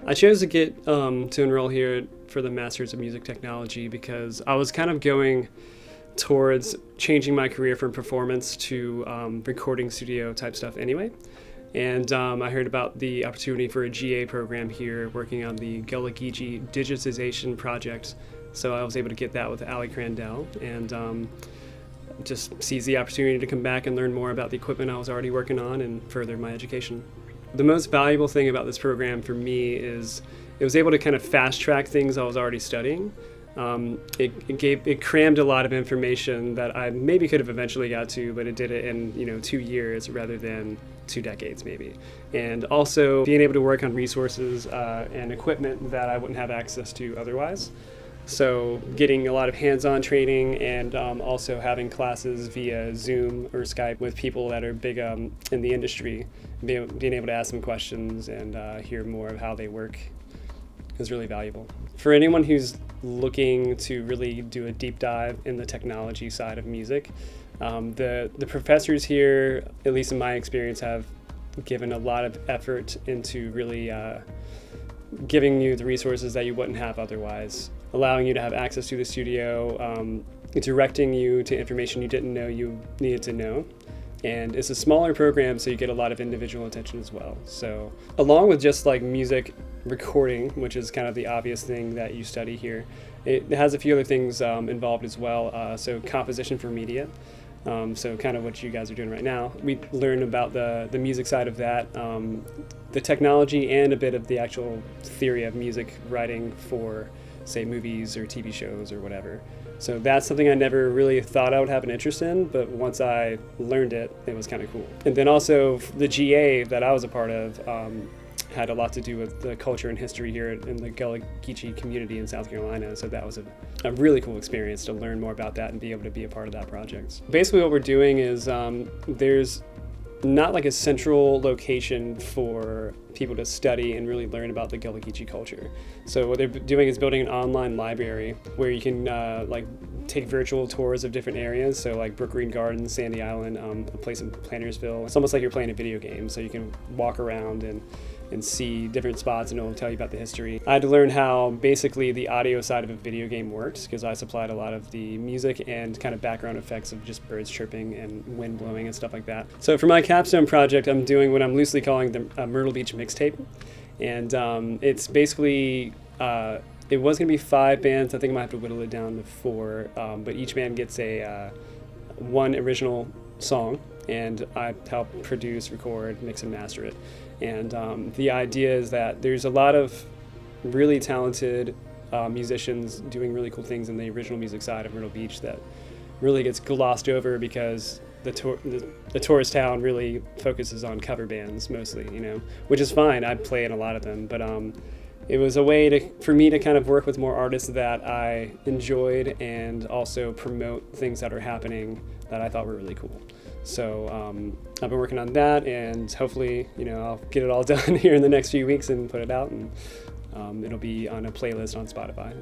I chose to get to enroll here for the Masters of Music Technology because I was kind of going towards changing my career from performance to recording studio type stuff anyway. And I heard about the opportunity for a GA program here working on the Gullah Geechee Digitization Project. So I was able to get that with Alli Crandell and just seize the opportunity to come back and learn more about the equipment I was already working on and further my education. The most valuable thing about this program for me is it was able to kind of fast track things I was already studying. It crammed a lot of information that I maybe could have eventually got to, but it did it in 2 years rather than 2 decades maybe. And also being able to work on resources and equipment that I wouldn't have access to otherwise. So getting a lot of hands-on training and also having classes via Zoom or Skype with people that are big in the industry, being able to ask them questions and hear more of how they work is really valuable. For anyone who's looking to really do a deep dive in the technology side of music, the professors here, at least in my experience, have given a lot of effort into really giving you the resources that you wouldn't have otherwise, allowing you to have access to the studio, directing you to information you didn't know you needed to know. And it's a smaller program, so you get a lot of individual attention as well. So along with just like music recording, which is kind of the obvious thing that you study here, it has a few other things involved as well. So composition for media, so kind of what you guys are doing right now. We learn about the music side of that, the technology, and a bit of the actual theory of music writing for, say, movies or TV shows or whatever. So that's something I never really thought I would have an interest in, but once I learned it, it was kind of cool. And then also the GA that I was a part of had a lot to do with the culture and history here in the Gullah Geechee community in South Carolina. So that was a really cool experience to learn more about that and be able to be a part of that project. Basically what we're doing is there's not like a central location for people to study and really learn about the Gullah Geechee culture. So what they're doing is building an online library where you can like take virtual tours of different areas. So like Brook Green Gardens, Sandy Island, a place in Plantersville. It's almost like you're playing a video game. So you can walk around and see different spots and it'll tell you about the history. I had to learn how basically the audio side of a video game works because I supplied a lot of the music and kind of background effects of just birds chirping and wind blowing and stuff like that. So for my capstone project, I'm doing what I'm loosely calling the Myrtle Beach mixtape. And it's basically, it was going to be 5 bands. I think I might have to whittle it down to 4, but each band gets one original song, and I help produce, record, mix, and master it. And the idea is that there's a lot of really talented musicians doing really cool things in the original music side of Myrtle Beach that really gets glossed over because the tourist town really focuses on cover bands mostly, which is fine. I play in a lot of them, but it was a way for me to kind of work with more artists that I enjoyed and also promote things that are happening that I thought were really cool. So I've been working on that, and hopefully, I'll get it all done here in the next few weeks and put it out, and it'll be on a playlist on Spotify.